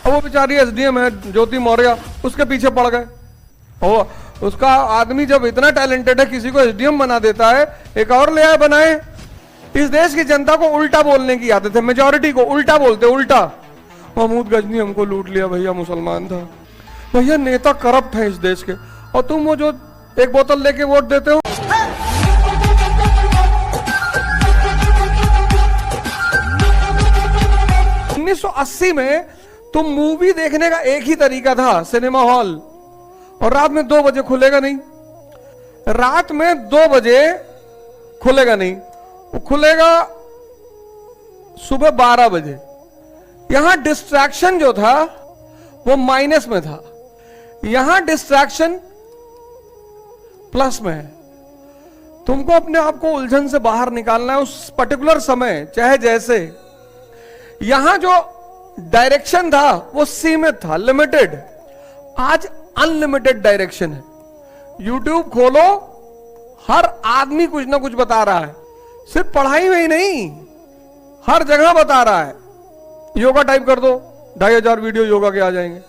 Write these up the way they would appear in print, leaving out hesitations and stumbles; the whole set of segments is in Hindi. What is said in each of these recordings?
अब वो बेचारी एसडीएम है ज्योति मौर्य, उसके पीछे पड़ गए। और उसका आदमी जब इतना टैलेंटेड है किसी को एसडीएम बना देता है, एक और ले आए बनाए। इस देश की जनता को उल्टा बोलने की आदत है, मेजॉरिटी को उल्टा बोलते, उल्टा। महमूद गजनी हमको लूट लिया भैया, मुसलमान था भैया, नेता करप्ट है इस देश के, और तुम वो जो एक बोतल लेके वोट देते हो। उन्नीस 1980 में तुम मूवी देखने का एक ही तरीका था, सिनेमा हॉल, और रात में 2 बजे खुलेगा नहीं, रात में 2 बजे खुलेगा नहीं, वो खुलेगा सुबह 12 बजे। यहां डिस्ट्रैक्शन जो था वो माइनस में था, यहां डिस्ट्रैक्शन प्लस में है। तुमको अपने आप को उलझन से बाहर निकालना है उस पर्टिकुलर समय, चाहे जैसे। यहां जो डायरेक्शन था वो सीमित था, लिमिटेड। आज अनलिमिटेड डायरेक्शन है। यूट्यूब खोलो, हर आदमी कुछ ना कुछ बता रहा है, सिर्फ पढ़ाई में ही नहीं, हर जगह बता रहा है। योगा टाइप कर दो, 2500 वीडियो योगा के आ जाएंगे।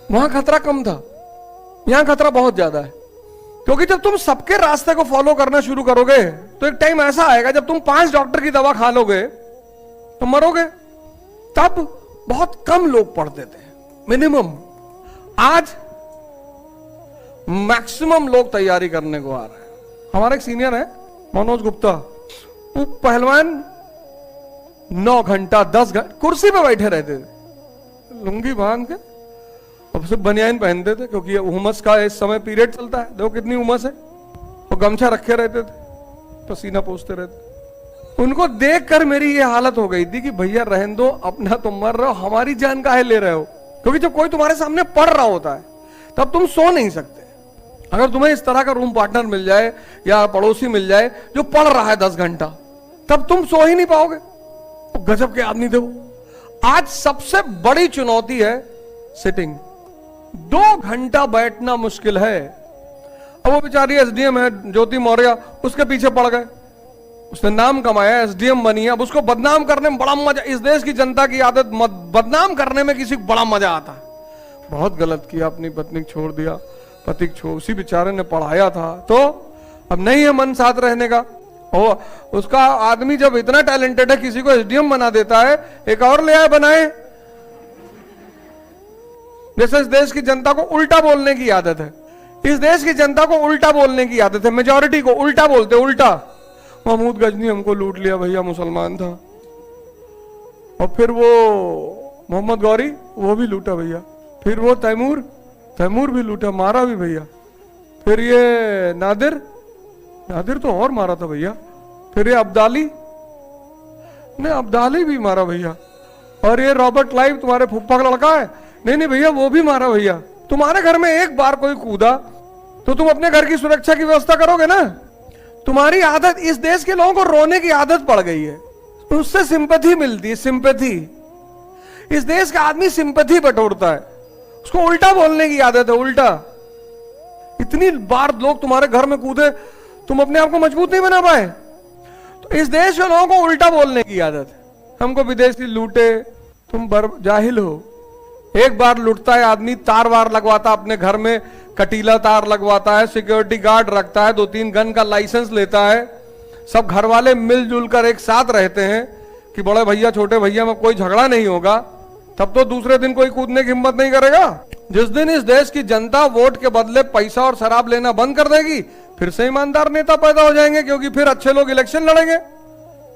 वहां खतरा कम था, यहां खतरा बहुत ज्यादा है। क्योंकि जब तुम सबके रास्ते को फॉलो करना शुरू करोगे तो एक टाइम ऐसा आएगा जब तुम 5 डॉक्टर की दवा खा लोगे तो मरोगे। तब बहुत कम लोग पढ़ते थे, मिनिमम। आज मैक्सिमम लोग तैयारी करने को आ रहे हैं। हमारा एक सीनियर है मनोज गुप्ता, वो पहलवान 9 घंटा 10 घंटा कुर्सी पे बैठे रहते थे, लुंगी बांध के, और सिर्फ बनियान पहनते थे क्योंकि उमस का इस समय पीरियड चलता है। देखो कितनी उमस है, वो गमछा रखे रहते थे, पसीना पोंछते रहते। उनको देखकर मेरी ये हालत हो गई थी कि भैया रहने दो, अपना तुम मर रहे हो, हमारी जान काहे ले रहे हो। क्योंकि जब कोई तुम्हारे सामने पढ़ रहा होता है तब तुम सो नहीं सकते। अगर तुम्हें इस तरह का रूम पार्टनर मिल जाए या पड़ोसी मिल जाए जो पढ़ रहा है 10 घंटा, तब तुम सो ही नहीं पाओगे। गजब के आदमी थे वो। आज सबसे बड़ी चुनौती है सिटिंग। 2 घंटा बैठना मुश्किल है। अब वो बेचारी एसडीएम है ज्योति मौर्य, उसके पीछे पड़ गए। उसने नाम कमाया, एसडीएम बनी है, अब उसको बदनाम करने में बड़ा मजा। इस देश की जनता की आदत बदनाम करने में किसी को बड़ा मजा आता है। बहुत गलत किया, अपनी पत्नी छोड़ दिया, पति छोड़, उसी बेचारे ने पढ़ाया था, तो अब नहीं है मन साथ रहने का। और उसका आदमी जब इतना टैलेंटेड है किसी को एसडीएम बना देता है, एक और ले आए बनाए। जैसे इस देश की जनता को उल्टा बोलने की आदत है, इस देश की जनता को उल्टा बोलने की आदत है, मेजॉरिटी को उल्टा बोलते, उल्टा। महमूद गजनी हमको लूट लिया भैया, मुसलमान था। और फिर वो मोहम्मद गौरी, वो भी लूटा भैया। फिर वो तैमूर भी लूटा, मारा भी भैया। फिर ये नादिर तो और मारा था भैया। फिर ये अब्दाली भी मारा भैया। और ये रॉबर्ट क्लाइव तुम्हारे फूफा का लड़का है, नहीं भैया वो भी मारा भैया। तुम्हारे घर में एक बार कोई कूदा तो तुम अपने घर की सुरक्षा की व्यवस्था करोगे ना। तुम्हारी आदत, इस देश के लोगों को रोने की आदत पड़ गई है, उससे सिंपैथी मिलती है, सिंपैथी। इस देश का आदमी सिंपैथी बटोरता है, उसको उल्टा बोलने की आदत है, उल्टा। इतनी बार लोग तुम्हारे घर में कूदे, तुम अपने आप को मजबूत नहीं बना पाए। तो इस देश के लोगों को उल्टा बोलने की आदत है। हमको विदेशी लूटे, तुम जाहिल हो। एक बार लुटता है आदमी, तार वार लगवाता अपने घर में, कटीला तार लगवाता है, सिक्योरिटी गार्ड रखता है, 2-3 गन का लाइसेंस लेता है, सब घर वाले मिलजुल कर एक साथ रहते हैं कि बड़े भैया छोटे भैया में कोई झगड़ा नहीं होगा। तब तो दूसरे दिन कोई कूदने की हिम्मत नहीं करेगा। जिस दिन इस देश की जनता वोट के बदले पैसा और शराब लेना बंद कर देगी, फिर से ईमानदार नेता पैदा हो जाएंगे, क्योंकि फिर अच्छे लोग इलेक्शन लड़ेंगे।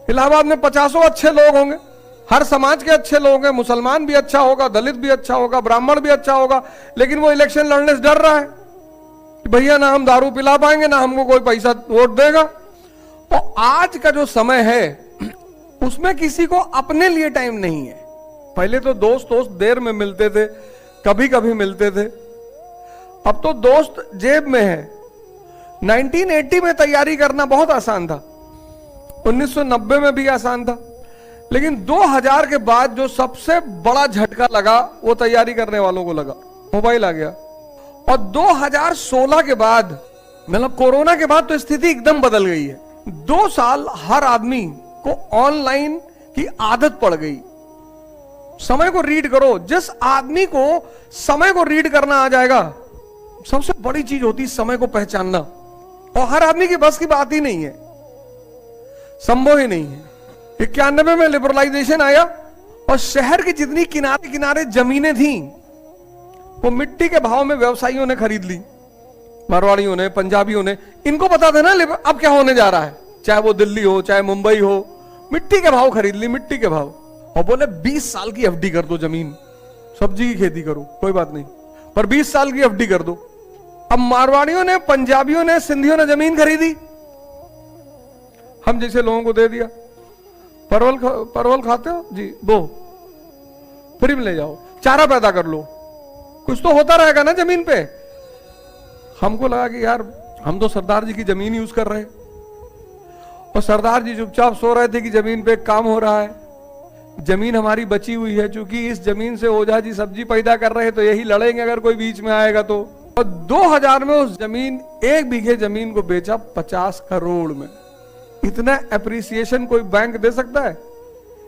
इलाहाबाद में 50 अच्छे लोग होंगे, हर समाज के अच्छे लोग हैं, मुसलमान भी अच्छा होगा, दलित भी अच्छा होगा, ब्राह्मण भी अच्छा होगा, लेकिन वो इलेक्शन लड़ने से डर रहा है कि भैया ना हम दारू पिला पाएंगे, ना हमको कोई पैसा वोट देगा। तो आज का जो समय है उसमें किसी को अपने लिए टाइम नहीं है। पहले तो दोस्त देर में मिलते थे, कभी कभी मिलते थे, अब तो दोस्त जेब में है। 1980 में तैयारी करना बहुत आसान था, 1990 में भी आसान था, लेकिन 2000 के बाद जो सबसे बड़ा झटका लगा वो तैयारी करने वालों को लगा, मोबाइल आ गया। और 2016 के बाद, मतलब कोरोना के बाद, तो स्थिति एकदम बदल गई है। 2 साल हर आदमी को ऑनलाइन की आदत पड़ गई। समय को रीड करो। जिस आदमी को समय को रीड करना आ जाएगा, सबसे बड़ी चीज होती है समय को पहचानना। और हर आदमी की बस की बात ही नहीं है, संभव ही नहीं है। 91 में लिबरलाइजेशन आया और शहर की जितनी किनारे किनारे जमीनें थी वो मिट्टी के भाव में व्यवसायियों ने खरीद ली, मारवाड़ियों ने, पंजाबियों ने। इनको पता था ना अब क्या होने जा रहा है, चाहे वो दिल्ली हो चाहे मुंबई हो, मिट्टी के भाव खरीद ली, मिट्टी के भाव। और बोले 20 साल की एफडी कर दो, जमीन सब्जी की खेती करो कोई बात नहीं, पर 20 साल की एफडी कर दो। अब मारवाड़ियों ने, पंजाबियों ने, सिंधियों ने जमीन खरीदी, हम जैसे लोगों को दे दिया। परवल खाते हो जी, वो फ्री में ले जाओ, चारा पैदा कर लो, कुछ तो होता रहेगा ना जमीन पे। हमको लगा कि यार हम तो सरदार जी की जमीन यूज कर रहे हैं, और सरदार जी चुपचाप सो रहे थे कि जमीन पे काम हो रहा है। जमीन हमारी बची हुई है, क्योंकि इस जमीन से ओझा जी सब्जी पैदा कर रहे हैं, तो यही लड़ेंगे अगर कोई बीच में आएगा तो। और 2000 में उस जमीन, 1 बीघे जमीन को बेचा 50 करोड़ में। इतना एप्रिसिएशन कोई बैंक दे सकता है?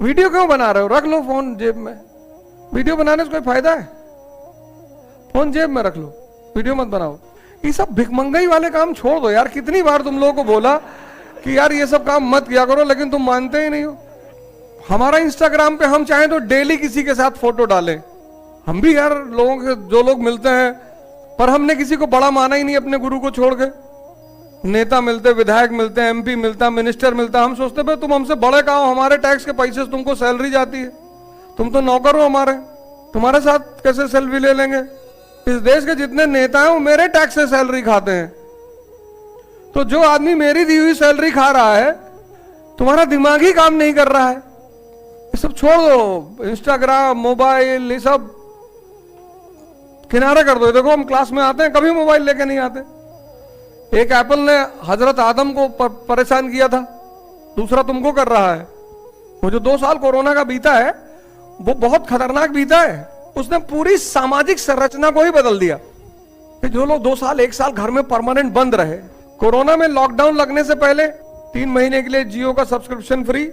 वीडियो क्यों बना रहे हो? रख लो फोन जेब में, वीडियो बनाने से कोई फायदा है? फोन जेब में रख लो, वीडियो मत बनाओ। ये सब भिखमंगाई वाले काम छोड़ दो यार। कितनी बार तुम लोगों को बोला कि यार ये सब काम मत किया करो, लेकिन तुम मानते ही नहीं हो। हमारा इंस्टाग्राम पे हम चाहें तो डेली किसी के साथ फोटो डालें, हम भी यार लोगों के, जो लोग मिलते हैं, पर हमने किसी को बड़ा माना ही नहीं अपने गुरु को छोड़ के। नेता मिलते, विधायक मिलते हैं, एमपी मिलता, मिनिस्टर मिलता, हम सोचते भाई तुम हमसे बड़े कहाँ हो, हमारे टैक्स के पैसे से तुमको सैलरी जाती है, तुम तो नौकर हो हमारे, तुम्हारे साथ कैसे सैलरी ले लेंगे? इस देश के जितने नेता हैं वो मेरे टैक्स से सैलरी खाते हैं। तो जो आदमी मेरी दी हुई सैलरी खा रहा है, तुम्हारा दिमाग ही काम नहीं कर रहा है। ये सब छोड़ दो, इंस्टाग्राम, मोबाइल, ये सब किनारे कर दो। देखो हम क्लास में आते हैं, कभी मोबाइल लेके नहीं आते। एक एप्पल ने हजरत आदम को परेशान किया था, दूसरा तुमको कर रहा है। वो जो 2 साल कोरोना का बीता है वो बहुत खतरनाक बीता है। उसने पूरी सामाजिक संरचना को ही बदल दिया। कि जो लोग 2 साल 1 साल घर में परमानेंट बंद रहे, कोरोना में लॉकडाउन लगने से पहले 3 महीने के लिए जियो का सब्सक्रिप्शन फ्री,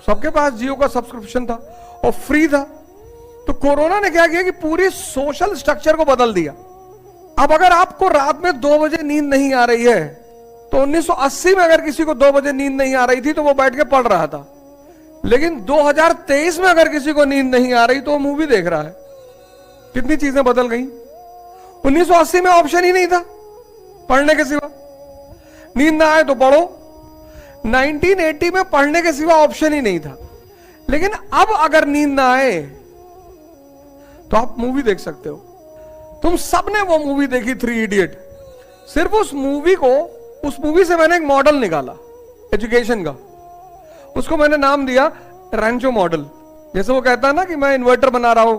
सबके पास जियो का सब्सक्रिप्शन था और फ्री था। तो कोरोना ने क्या किया कि पूरी सोशल स्ट्रक्चर को बदल दिया। अब अगर आपको रात में 2 बजे नींद नहीं आ रही है, तो 1980 में अगर किसी को 2 बजे नींद नहीं आ रही थी तो वो बैठ के पढ़ रहा था, लेकिन 2023 में अगर किसी को नींद नहीं आ रही तो वो मूवी देख रहा है। कितनी चीजें बदल गई। 1980 में ऑप्शन ही नहीं था पढ़ने के सिवा, नींद ना आए तो पढ़ो। 1980 में पढ़ने के सिवा ऑप्शन ही नहीं था। लेकिन अब अगर नींद ना आए तो आप मूवी देख सकते हो। तुम सबने वो मूवी देखी 3 इडियट। सिर्फ उस मूवी से मैंने एक मॉडल निकाला एजुकेशन का, उसको मैंने नाम दिया रैंचो मॉडल। जैसे वो कहता है ना कि मैं इन्वर्टर बना रहा हूं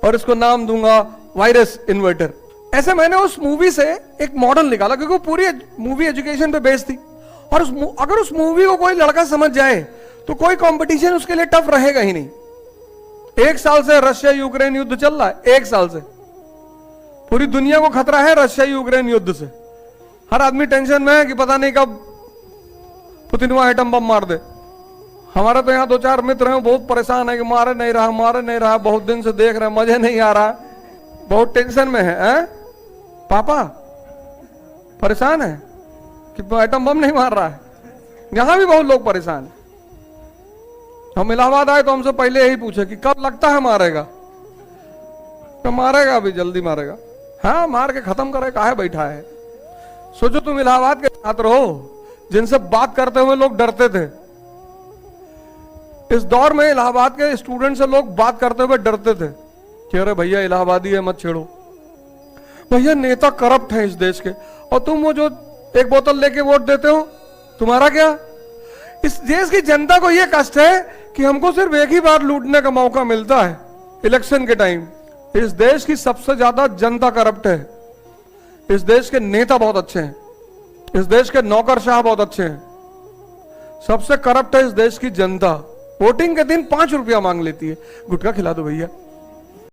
और इसको नाम दूंगा वायरस इन्वर्टर, ऐसे मैंने उस मूवी से एक मॉडल निकाला, क्योंकि वो पूरी मूवी एजुकेशन पे बेस्ड थी। और अगर उस मूवी को कोई लड़का समझ जाए तो कोई कंपटीशन उसके लिए टफ रहेगा ही नहीं। 1 साल से रशिया यूक्रेन युद्ध चल रहा है, 1 साल से पूरी दुनिया को खतरा है रशिया यूक्रेन युद्ध से। हर आदमी टेंशन में है कि पता नहीं कब पुतिन वहां एटम बम मार दे। हमारे तो यहाँ 2-4 मित्र हैं, बहुत परेशान है कि मारे नहीं रहा, बहुत दिन से देख रहे हैं, मजे नहीं आ रहा, बहुत टेंशन में है। पापा परेशान है कि एटम बम नहीं मार रहा है। यहां भी बहुत लोग परेशान है। हम इलाहाबाद आए तो हमसे पहले यही पूछे कि कब लगता है मारेगा, तो मारेगा, अभी जल्दी मारेगा। हाँ, मार के खत्म करे, काहे बैठा है। सोचो तुम इलाहाबाद के छात्र हो जिनसे बात करते हुए लोग डरते थे। इस दौर में इलाहाबाद के स्टूडेंट से लोग बात करते हुए डरते थे कि अरे भैया इलाहाबादी है, मत छेड़ो, भैया नेता करप्ट है इस देश के। और तुम वो जो 1 बोतल लेके वोट देते हो, तुम्हारा क्या? इस देश की जनता को यह कष्ट है कि हमको सिर्फ एक ही बार लूटने का मौका मिलता है, इलेक्शन के टाइम। इस देश की सबसे ज्यादा जनता करप्ट है। इस देश के नेता बहुत अच्छे हैं, इस देश के नौकरशाह बहुत अच्छे हैं। सबसे करप्ट है इस देश की जनता। वोटिंग के दिन 5 रुपया मांग लेती है, गुटखा खिला दो भैया,